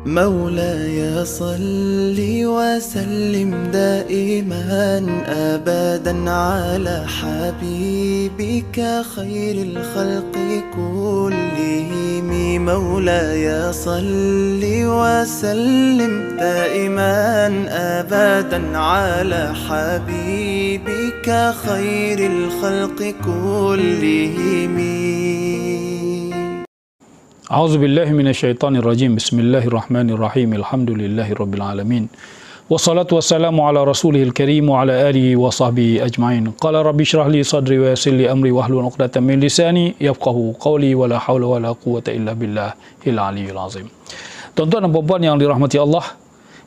مولاي صل وسلم دائما أبدا على حبيبك خير الخلق كلهم. مولاي صل وسلم دائما أبدا على حبيبك خير الخلق كلهم. A'udzu billahi minasyaitonir rajim. Bismillahirrahmanirrahim. Alhamdulillahi rabbil alamin. Wassalatu wassalamu ala rasulihil karim wa ala alihi wa sahbihi ajma'in. Qala rabbi shrah li sadri wa yassir li amri wahlul 'uqdatam min lisani yafqahu qawli wa la haula wa la quwwata illa billahil aliyyil azim. Tuan-tuan dan puan-puan yang dirahmati Allah,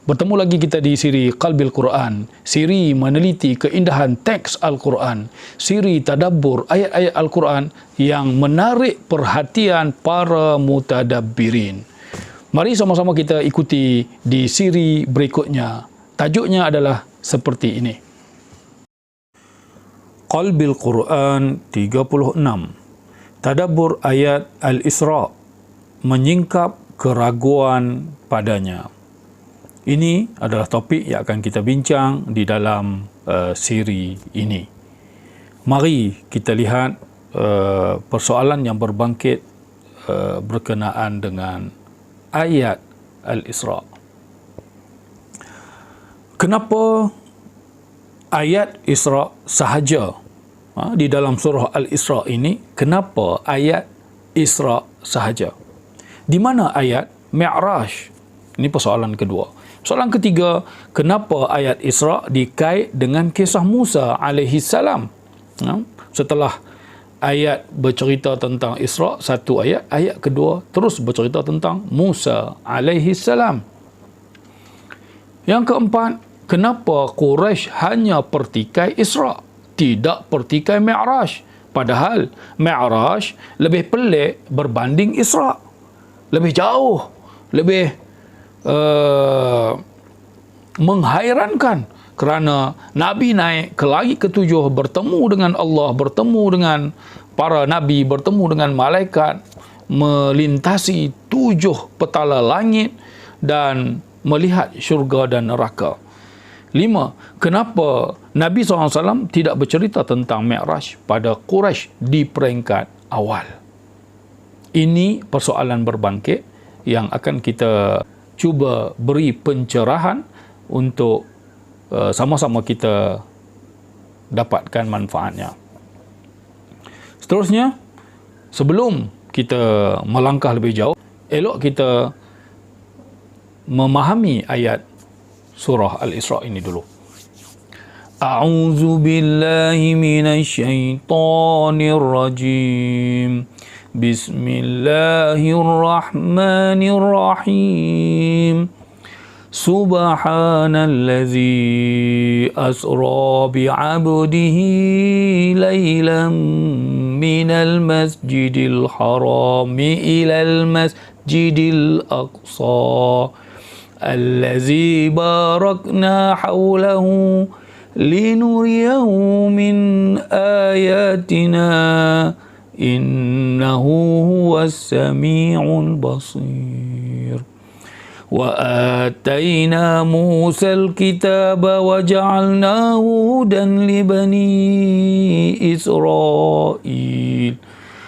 bertemu lagi kita di siri Qalbil Quran, siri meneliti keindahan teks Al-Quran, siri tadabbur ayat-ayat Al-Quran yang menarik perhatian para mutadabbirin. Mari sama-sama kita ikuti di siri berikutnya. Tajuknya adalah seperti ini. Qalbil Quran 36. Tadabbur ayat Al-Isra, menyingkap keraguan padanya. Ini adalah topik yang akan kita bincang di dalam siri ini. Mari kita lihat persoalan yang berbangkit berkenaan dengan ayat Al-Isra. Kenapa ayat Isra sahaja? Di dalam surah Al-Isra ini, kenapa ayat Isra sahaja? Di mana ayat Mi'raj? Ini persoalan kedua. Soalan ketiga, kenapa ayat Isra dikait dengan kisah Musa alaihi salam? Setelah ayat bercerita tentang Isra, satu ayat, ayat kedua terus bercerita tentang Musa alaihi salam. Yang keempat, kenapa Quraisy hanya pertikai Isra, tidak pertikai Mi'raj? Padahal Mi'raj lebih pelik berbanding Isra. Lebih jauh, lebih menghairankan, kerana Nabi naik ke langit ketujuh, bertemu dengan Allah, bertemu dengan para Nabi, bertemu dengan malaikat, melintasi 7 petala langit dan melihat syurga dan neraka. 5. Kenapa Nabi SAW tidak bercerita tentang Mi'raj pada Quraisy di peringkat awal? Ini persoalan berbangkit yang akan kita cuba beri pencerahan untuk sama-sama kita dapatkan manfaatnya. Seterusnya, sebelum kita melangkah lebih jauh, elok kita memahami ayat surah Al-Isra ini dulu. A'udzu billahi minasyaitonir rajim. Bismillahirrahmanirrahim. Subhanallazi asra bi'abdihi laylan minal masjidil harami ilal masjidil aqsa allazi barakna hawlahu linuriyahu min ayatina innahu huwas sami'ul basir. Wa atayna Musal kitaba wa ja'alnahu hudan li bani Israil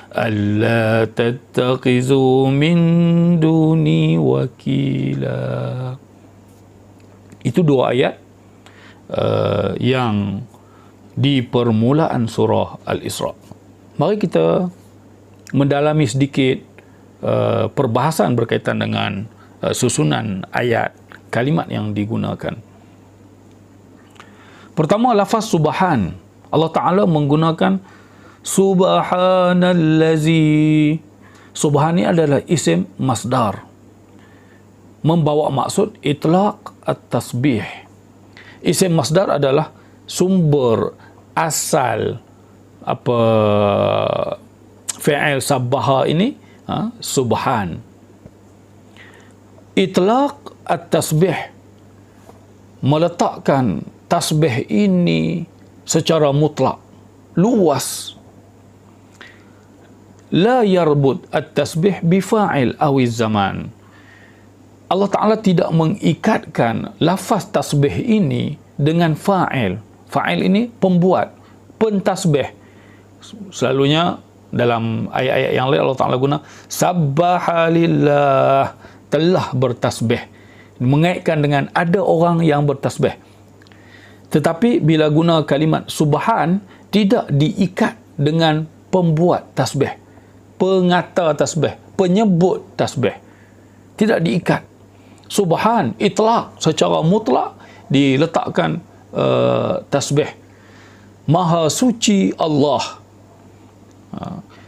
alla tattakhizu min duni wakila. Itu 2 ayat yang di permulaan surah Al-Isra. Mari kita mendalami sedikit perbahasan berkaitan dengan susunan ayat, kalimat yang digunakan. Pertama, lafaz subhan. Allah Ta'ala menggunakan subhanallazi. Subhan ini adalah isim masdar, membawa maksud itlaq at-tasbih. Isim masdar adalah sumber asal fi'il sabbaha ini, subhan. Itlaq at-tasbih, meletakkan tasbih ini secara mutlak, luas. La yarbut at-tasbih bifa'il awiz zaman. Allah Ta'ala tidak mengikatkan lafaz tasbih ini dengan fa'il. Fa'il ini pembuat, pentasbih. Selalunya dalam ayat-ayat yang lain Allah Ta'ala guna sabbaha lillah, telah bertasbih, mengaitkan dengan ada orang yang bertasbih. Tetapi bila guna kalimat subhan, tidak diikat dengan pembuat tasbih, pengata tasbih, penyebut tasbih, tidak diikat. Subhan, itlaq, secara mutlak diletakkan tasbih. Maha suci Allah.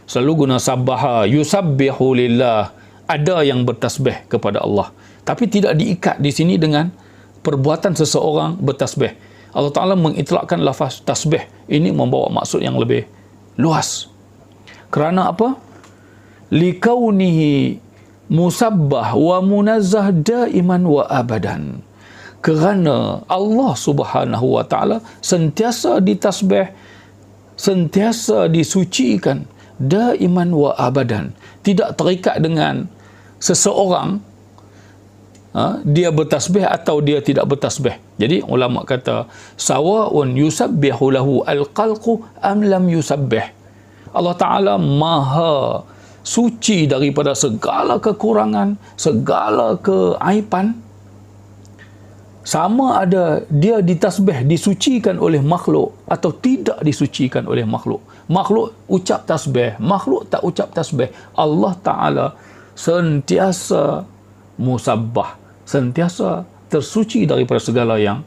Selalu guna sabbaha, yusabbihu lillah, ada yang bertasbih kepada Allah. Tapi tidak diikat di sini dengan perbuatan seseorang bertasbih. Allah Ta'ala mengitlakkan lafaz tasbih ini membawa maksud yang lebih luas. Kerana apa? Likaunihi musabbah wa munazzah daiman wa abadan. Kerana Allah Subhanahu wa Ta'ala sentiasa ditasbih, sentiasa disucikan, daiman wa abadan. Tidak terikat dengan seseorang, dia bertasbih atau dia tidak bertasbih. Jadi ulama kata sawaun yusabbihu lahu al-qalqu am lam yusabbih. Allah Ta'ala maha suci daripada segala kekurangan, segala keaiban. Sama ada dia ditasbih, disucikan oleh makhluk atau tidak disucikan oleh makhluk. Makhluk ucap tasbih, makhluk tak ucap tasbih. Allah Ta'ala sentiasa musabbah, sentiasa tersuci daripada segala yang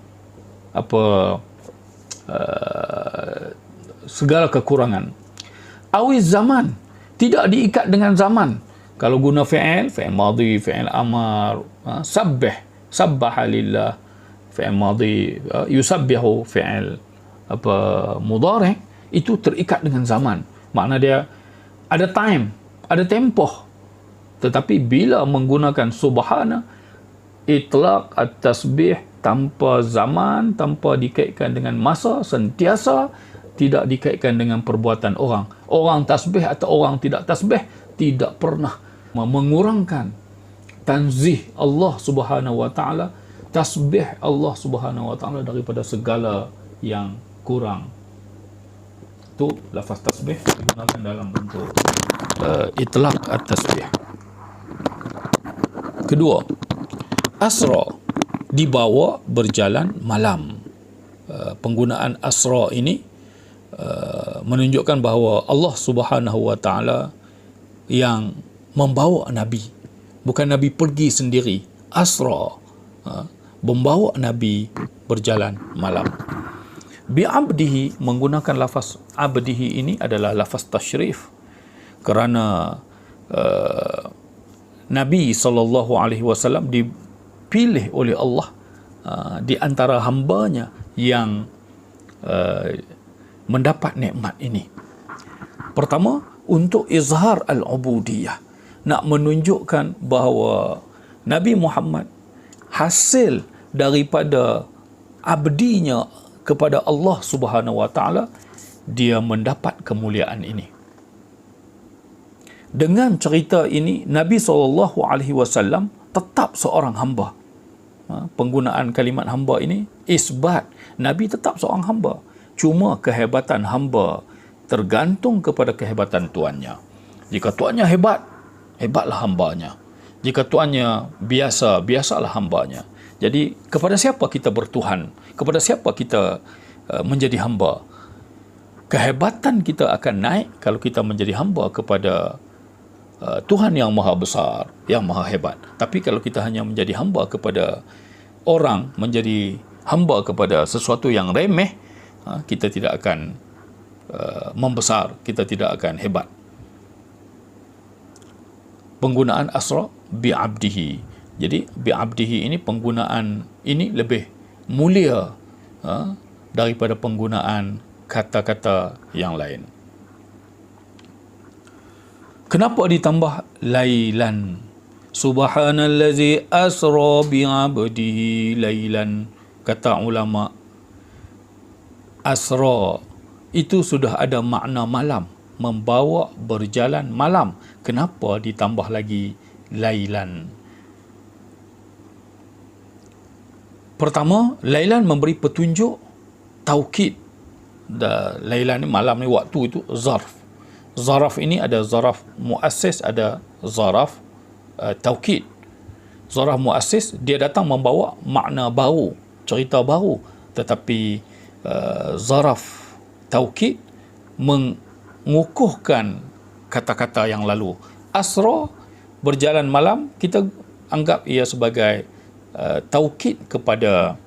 segala kekurangan. Awiz zaman, tidak diikat dengan zaman. Kalau guna fi'il madhi, fi'il amar, sabbaha lillah, fi'il madhi, yusabbihu, fi'il mudhari', itu terikat dengan zaman. Makna dia ada time, ada tempoh. Tetapi bila menggunakan subhana, itlaq at-tasbih tanpa zaman, tanpa dikaitkan dengan masa, sentiasa, tidak dikaitkan dengan perbuatan orang. Orang tasbih atau orang tidak tasbih tidak pernah mengurangkan tanzih Allah Subhanahu wa Ta'ala, tasbih Allah Subhanahu wa Ta'ala daripada segala yang kurang. Itu lafaz tasbih digunakan dalam bentuk itlaq at-tasbih. Kedua, asra, dibawa berjalan malam. Penggunaan asra ini menunjukkan bahawa Allah Subhanahu wa Ta'ala yang membawa Nabi, bukan Nabi pergi sendiri. Asra, membawa Nabi berjalan malam. Bi'abdihi, menggunakan lafaz abdihi ini adalah lafaz tasyrif, kerana Nabi SAW dipilih oleh Allah di antara hambanya yang mendapat nikmat ini. Pertama, untuk izhar al-ubudiyah, nak menunjukkan bahawa Nabi Muhammad hasil daripada abdinya kepada Allah Subhanahu wa Ta'ala, dia mendapat kemuliaan ini. Dengan cerita ini, Nabi SAW tetap seorang hamba. Penggunaan kalimat hamba ini isbat, Nabi tetap seorang hamba. Cuma kehebatan hamba tergantung kepada kehebatan tuannya. Jika tuannya hebat, hebatlah hambanya. Jika tuannya biasa, biasalah hambanya. Jadi kepada siapa kita bertuhan, kepada siapa kita menjadi hamba. Kehebatan kita akan naik kalau kita menjadi hamba kepada Tuhan yang maha besar, yang maha hebat. Tapi kalau kita hanya menjadi hamba kepada orang, menjadi hamba kepada sesuatu yang remeh, kita tidak akan membesar, kita tidak akan hebat. Penggunaan asra bi'abdihi. Jadi bi'abdihi ini, penggunaan ini lebih mulia daripada penggunaan kata-kata yang lain. Kenapa ditambah lailan? Subhanallazi asra bi'abdihi lailan. Kata ulama, asra itu sudah ada makna malam, membawa berjalan malam. Kenapa ditambah lagi lailan? Pertama, lailan memberi petunjuk taukid. Lailan ni, malam ni, waktu itu zarf. Zaraf ini ada zaraf muassis, ada zaraf taukid. Zaraf muassis, dia datang membawa makna baru, cerita baru. Tetapi zaraf taukid mengukuhkan kata-kata yang lalu. Asra, berjalan malam, kita anggap ia sebagai taukid kepada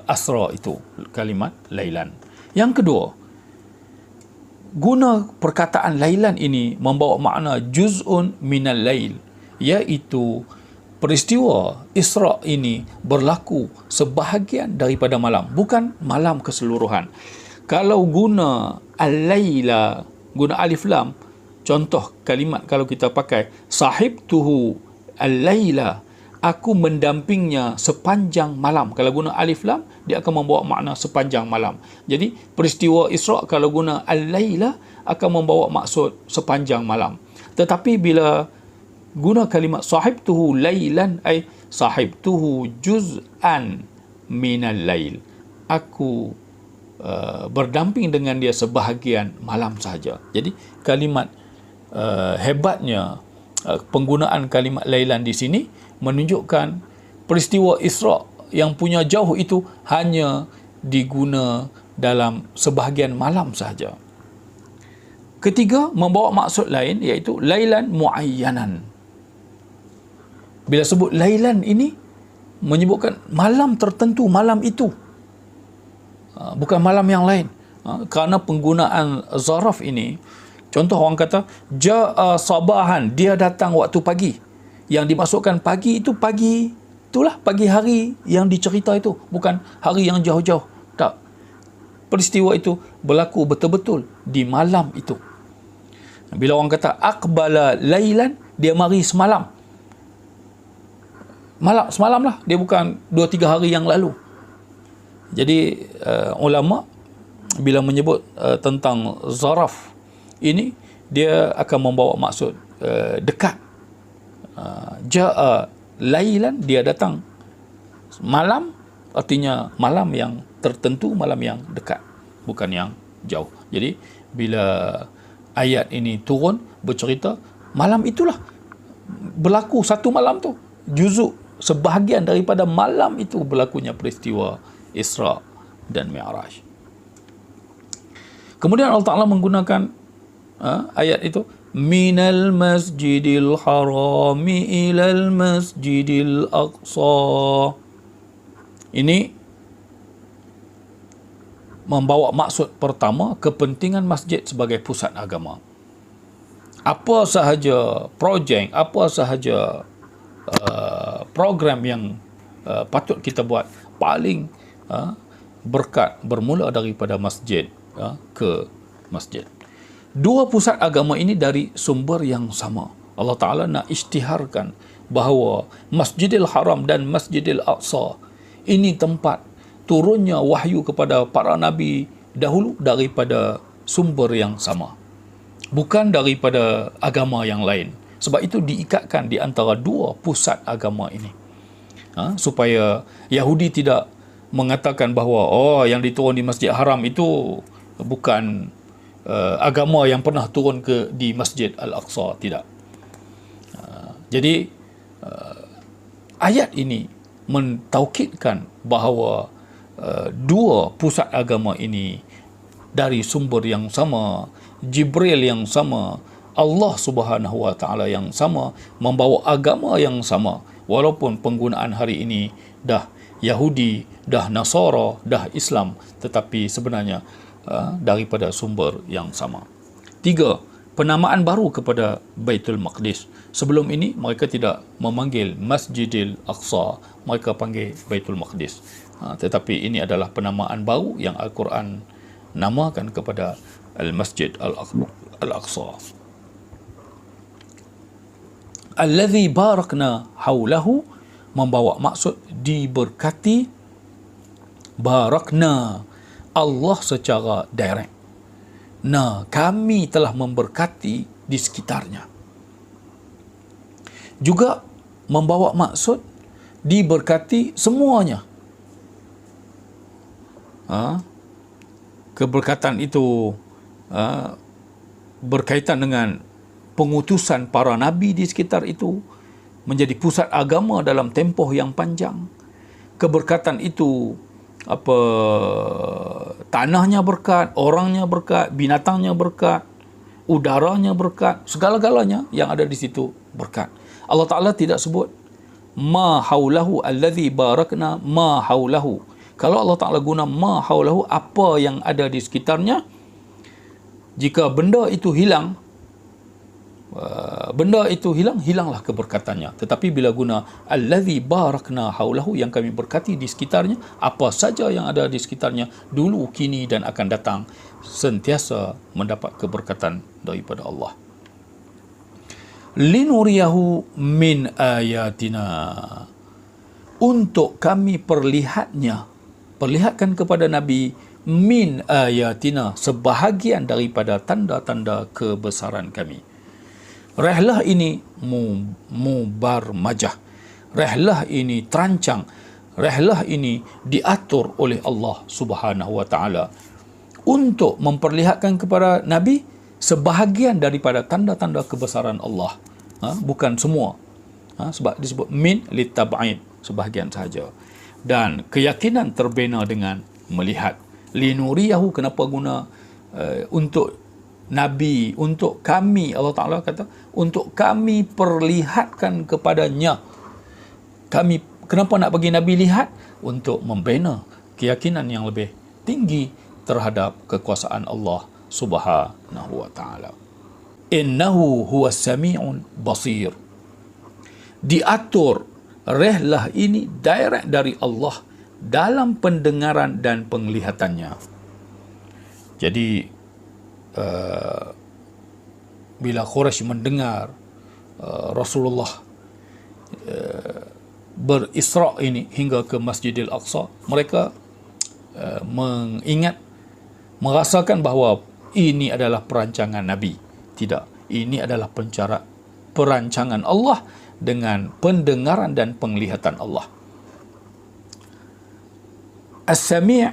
asra itu, kalimat lailan. Yang kedua, guna perkataan lailan ini membawa makna juz'un minal lail, iaitu peristiwa Isra ini berlaku sebahagian daripada malam, bukan malam keseluruhan. Kalau guna al-laila, guna alif lam, contoh kalimat kalau kita pakai sahibtuhu al-laila, aku mendampingnya sepanjang malam. Kalau guna alif lam, dia akan membawa makna sepanjang malam. Jadi peristiwa Isra kalau guna al-laila akan membawa maksud sepanjang malam. Tetapi bila guna kalimat sahibtuhu lailan, ay sahibtuhu juz'an minal lail, aku berdamping dengan dia sebahagian malam saja. Jadi kalimat hebatnya penggunaan kalimat lailan di sini menunjukkan peristiwa Isra yang punya jauh itu hanya diguna dalam sebahagian malam sahaja. Ketiga, membawa maksud lain, iaitu lailan muayyanan. Bila sebut lailan ini menyebutkan malam tertentu, malam itu, bukan malam yang lain. Kerana penggunaan zaraf ini, contoh orang kata ja'a sabahan, dia datang waktu pagi. Yang dimasukkan pagi itu pagi, itulah pagi hari yang dicerita itu, bukan hari yang jauh-jauh. Tak. Peristiwa itu berlaku betul-betul di malam itu. Bila orang kata aqbala lailan, dia mari semalam. Semalam lah, dia bukan 2-3 hari yang lalu. Jadi ulama bila menyebut tentang zaraf ini, dia akan membawa maksud dekat. Ja'a lailan, dia datang malam, artinya malam yang tertentu, malam yang dekat, bukan yang jauh. Jadi bila ayat ini turun bercerita malam itulah berlaku satu malam tu, juzuk sebahagian daripada malam itu berlakunya peristiwa Isra dan Mi'raj. Kemudian Allah Ta'ala menggunakan ayat itu, minal masjidil harami ilal masjidil aqsa. Ini membawa maksud pertama, kepentingan masjid sebagai pusat agama. Apa sahaja projek, apa sahaja program yang patut kita buat, paling berkat bermula daripada masjid ke masjid. Dua pusat agama ini dari sumber yang sama. Allah Ta'ala nak isytiharkan bahawa Masjidil Haram dan Masjidil Aqsa ini tempat turunnya wahyu kepada para nabi dahulu daripada sumber yang sama, bukan daripada agama yang lain. Sebab itu diikatkan di antara dua pusat agama ini, supaya Yahudi tidak mengatakan bahawa yang diturun di Masjid Haram itu bukan agama yang pernah turun di Masjid Al-Aqsa. Tidak. Jadi ayat ini mentaukidkan bahawa dua pusat agama ini dari sumber yang sama, Jibril yang sama, Allah Subhanahu Wa Taala yang sama, membawa agama yang sama. Walaupun penggunaan hari ini dah Yahudi, dah Nasara, dah Islam, tetapi sebenarnya daripada sumber yang sama. 3. Penamaan baru kepada Baitul Maqdis. Sebelum ini mereka tidak memanggil Masjidil Aqsa, mereka panggil Baitul Maqdis. Tetapi ini adalah penamaan baru yang Al-Quran namakan kepada Al-Masjid Al-Aqsa. Allazi barakna haulahu, membawa maksud diberkati. Barakna, Allah secara direct. Kami telah memberkati di sekitarnya. Juga membawa maksud diberkati semuanya. keberkatan itu berkaitan dengan pengutusan para nabi di sekitar itu, menjadi pusat agama dalam tempoh yang panjang. Keberkatan itu tanahnya berkat, orangnya berkat, binatangnya berkat, udaranya berkat, segala-galanya yang ada di situ berkat. Allah Ta'ala tidak sebut ma haulahu alladhi barakna ma haulahu. Kalau Allah Ta'ala guna ma haulahu, apa yang ada di sekitarnya, jika benda itu hilang, hilanglah keberkatannya. Tetapi bila guna allazi barakna haulahu, yang kami berkati di sekitarnya, apa saja yang ada di sekitarnya dulu, kini dan akan datang, sentiasa mendapat keberkatan daripada Allah. Linuriyahu min ayatina, untuk kami perlihatkan kepada Nabi min ayatina, sebahagian daripada tanda-tanda kebesaran kami. Rehlah ini mubarmajah. Rehlah ini terancang. Rehlah ini diatur oleh Allah Subhanahu wa taala untuk memperlihatkan kepada Nabi sebahagian daripada tanda-tanda kebesaran Allah. Bukan semua. Sebab disebut min litab'id, sebahagian sahaja. Dan keyakinan terbina dengan melihat. Linuriyahu, kenapa guna untuk Nabi, untuk kami, Allah Ta'ala kata, untuk kami perlihatkan kepadanya. Kenapa nak bagi Nabi lihat? Untuk membina keyakinan yang lebih tinggi terhadap kekuasaan Allah Subhanahu wa Ta'ala. Innahu huwas sami'un basir. Diatur rehlah ini direct dari Allah dalam pendengaran dan penglihatannya. Jadi bila Quraisy mendengar Rasulullah berisra' ini hingga ke Masjidil Aqsa, mereka merasakan bahawa ini adalah perancangan Nabi. Tidak, ini adalah perancangan Allah dengan pendengaran dan penglihatan Allah. As-sami'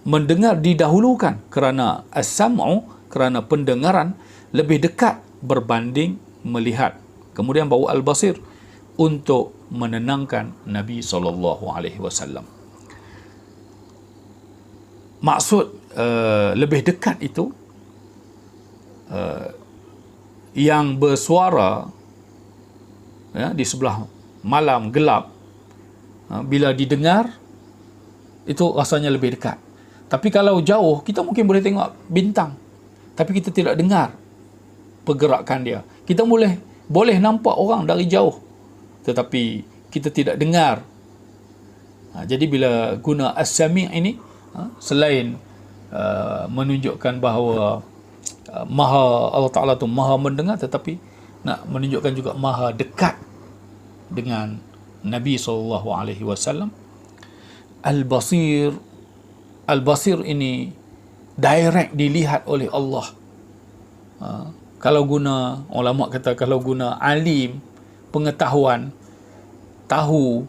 mendengar didahulukan kerana as-sam'u, kerana pendengaran lebih dekat berbanding melihat. Kemudian bawa al-basir untuk menenangkan Nabi SAW. Maksud lebih dekat itu, yang bersuara di sebelah malam gelap, bila didengar itu rasanya lebih dekat. Tapi kalau jauh, kita mungkin boleh tengok bintang, tapi kita tidak dengar pergerakan dia. Kita boleh nampak orang dari jauh, tetapi kita tidak dengar. Jadi bila guna as-sami' ini, selain menunjukkan bahawa Allah Ta'ala tu maha mendengar, tetapi nak menunjukkan juga maha dekat dengan Nabi SAW. Al-basir ini direct dilihat oleh Allah. Kalau guna, ulama kata, kalau guna alim, pengetahuan, tahu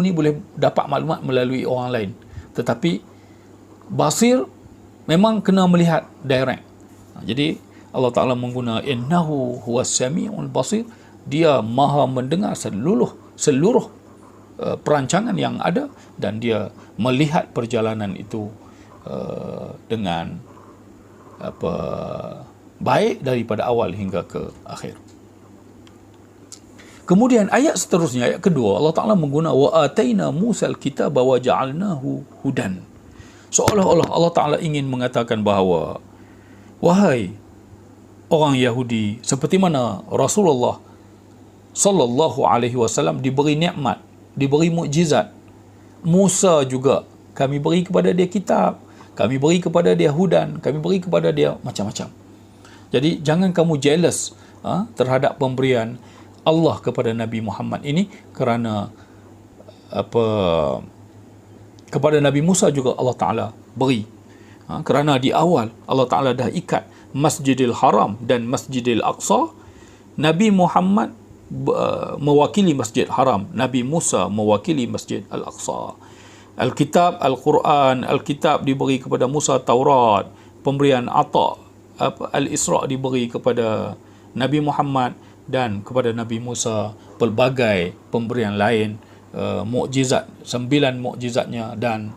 ni boleh dapat maklumat melalui orang lain. Tetapi basir memang kena melihat direct. Jadi Allah Ta'ala mengguna innahu huwas sami'ul basir, dia maha mendengar seluruh perancangan yang ada, dan dia melihat perjalanan itu dengan baik daripada awal hingga ke akhir. Kemudian ayat seterusnya, ayat kedua, Allah Ta'ala mengguna wa ataina Musal kitaba wa ja'alnahu hudan. Seolah-olah Allah Ta'ala ingin mengatakan bahawa, wahai orang Yahudi, seperti mana Rasulullah sallallahu alaihi wasallam diberi nikmat, diberi mukjizat, Musa juga kami beri kepada dia kitab, kami beri kepada dia hudan, kami beri kepada dia macam-macam. Jadi jangan kamu jealous terhadap pemberian Allah kepada Nabi Muhammad ini, kerana kepada Nabi Musa juga Allah Ta'ala beri. Kerana di awal Allah Ta'ala dah ikat Masjidil Haram dan Masjidil Aqsa. Nabi Muhammad mewakili Masjid Haram, Nabi Musa mewakili Masjid Al-Aqsa. Alkitab, Al-Quran, Alkitab diberi kepada Musa, Taurat, pemberian Al-Isra' diberi kepada Nabi Muhammad, dan kepada Nabi Musa pelbagai pemberian lain, mukjizat, 9 mukjizatnya, dan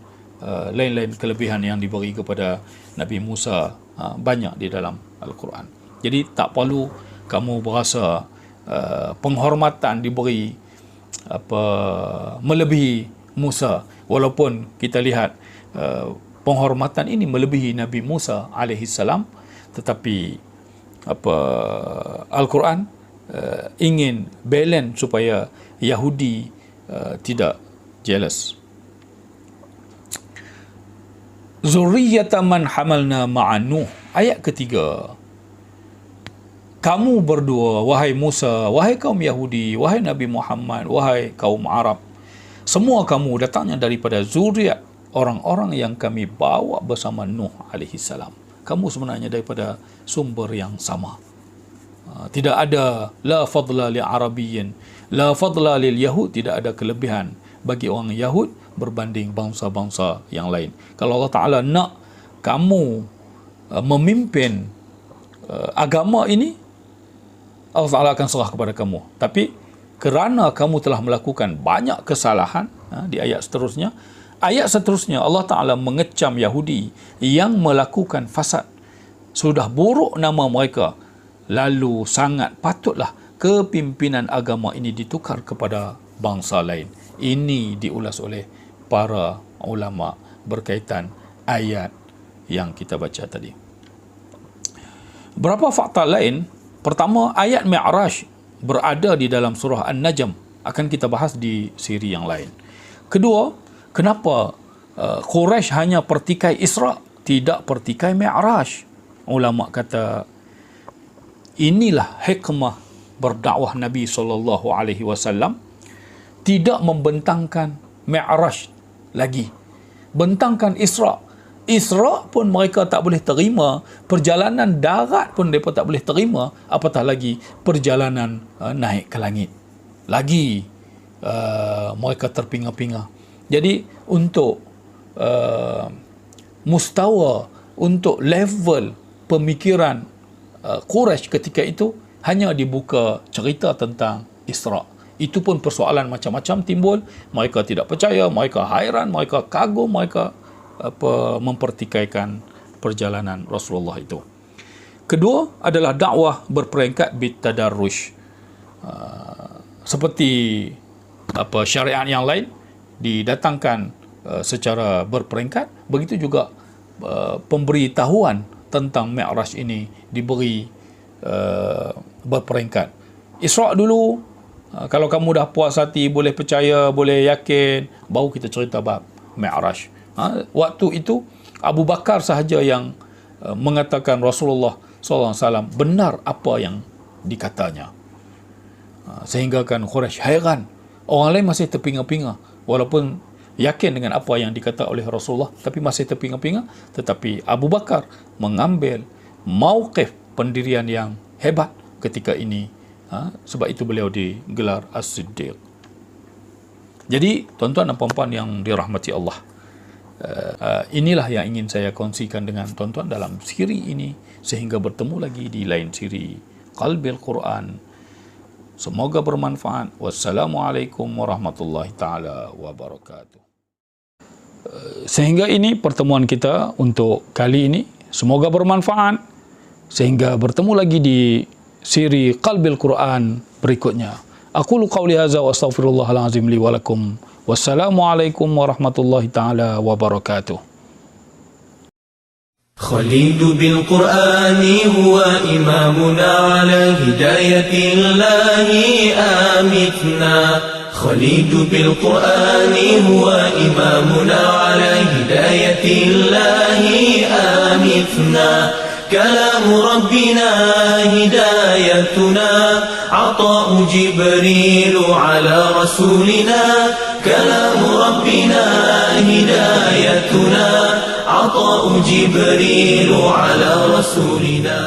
lain-lain kelebihan yang diberi kepada Nabi Musa, banyak di dalam Al-Quran. Jadi tak perlu kamu berasa penghormatan diberi melebihi Musa, walaupun kita lihat penghormatan ini melebihi Nabi Musa alaihissalam, tetapi Al-Quran ingin balance supaya Yahudi tidak jealous. Zurriyatan man hamalna ma'an Nuh. Ayat ketiga. Kamu berdua, wahai Musa, wahai kaum Yahudi, wahai Nabi Muhammad, wahai kaum Arab, semua kamu datangnya daripada zuriat orang-orang yang kami bawa bersama Nuh alaihissalam. Kamu sebenarnya daripada sumber yang sama. Tidak ada la fadla li arabiyyin, la fadla lil yahud, tidak ada kelebihan bagi orang Yahud berbanding bangsa-bangsa yang lain. Kalau Allah Ta'ala nak kamu memimpin agama ini, Allah Ta'ala akan serah kepada kamu. Tapi kerana kamu telah melakukan banyak kesalahan, di ayat seterusnya Allah Ta'ala mengecam Yahudi yang melakukan fasad. Sudah buruk nama mereka, lalu sangat patutlah kepimpinan agama ini ditukar kepada bangsa lain. Ini diulas oleh para ulama berkaitan ayat yang kita baca tadi. Berapa fakta lain? Pertama, ayat Mi'raj berada di dalam surah An-Najm, akan kita bahas di siri yang lain. Kedua, kenapa Quraisy hanya pertikai Isra', tidak pertikai Mi'raj? Ulama kata inilah hikmah berdakwah Nabi SAW, tidak membentangkan Mi'raj lagi, bentangkan Isra'. Isra' pun mereka tak boleh terima, perjalanan darat pun mereka tak boleh terima, apatah lagi perjalanan naik ke langit. Lagi mereka terpinga-pinga. Jadi untuk mustawa, untuk level pemikiran Quraisy ketika itu, hanya dibuka cerita tentang Isra'. Itu pun persoalan macam-macam timbul. Mereka tidak percaya, mereka hairan, mereka kagum, mereka mempertikaikan perjalanan Rasulullah itu. Kedua adalah dakwah berperingkat bitadarrush. Seperti syariat yang lain didatangkan secara berperingkat, begitu juga pemberitahuan tentang Mi'raj ini diberi berperingkat. Isra' dulu, kalau kamu dah puas hati, boleh percaya, boleh yakin, baru kita cerita bab Mi'raj. Waktu itu Abu Bakar sahaja yang mengatakan Rasulullah SAW benar apa yang dikatanya, sehingga kan Quraisy hairan. Orang lain masih terpinga-pinga, walaupun yakin dengan apa yang dikata oleh Rasulullah, tapi masih terpinga-pinga. Tetapi Abu Bakar mengambil mauqif pendirian yang hebat ketika ini. Sebab itu beliau digelar As-Siddiq. Jadi tuan-tuan dan puan-puan yang dirahmati Allah, inilah yang ingin saya kongsikan dengan tuan-tuan dalam siri ini, sehingga bertemu lagi di lain siri Qalbil Quran. Semoga bermanfaat. Wassalamualaikum warahmatullahi taala wabarakatuh. Sehingga ini pertemuan kita untuk kali ini. Semoga bermanfaat. Sehingga bertemu lagi di siri Qalbil Quran berikutnya. Aqulu qawli hadza wa astaghfirullahal azim li wa lakum. Wassalamualaikum warahmatullahi taala wabarakatuh. خليل بالقرآن هو إمامنا على هداية الله آمتنا. خليل بالقرآن هو إمامنا على هداية الله آمتنا. كلام ربنا هدايتنا، عطاء جبريل على رسولنا. كلام ربنا هدايتنا، عطاء جبريل على رسولنا.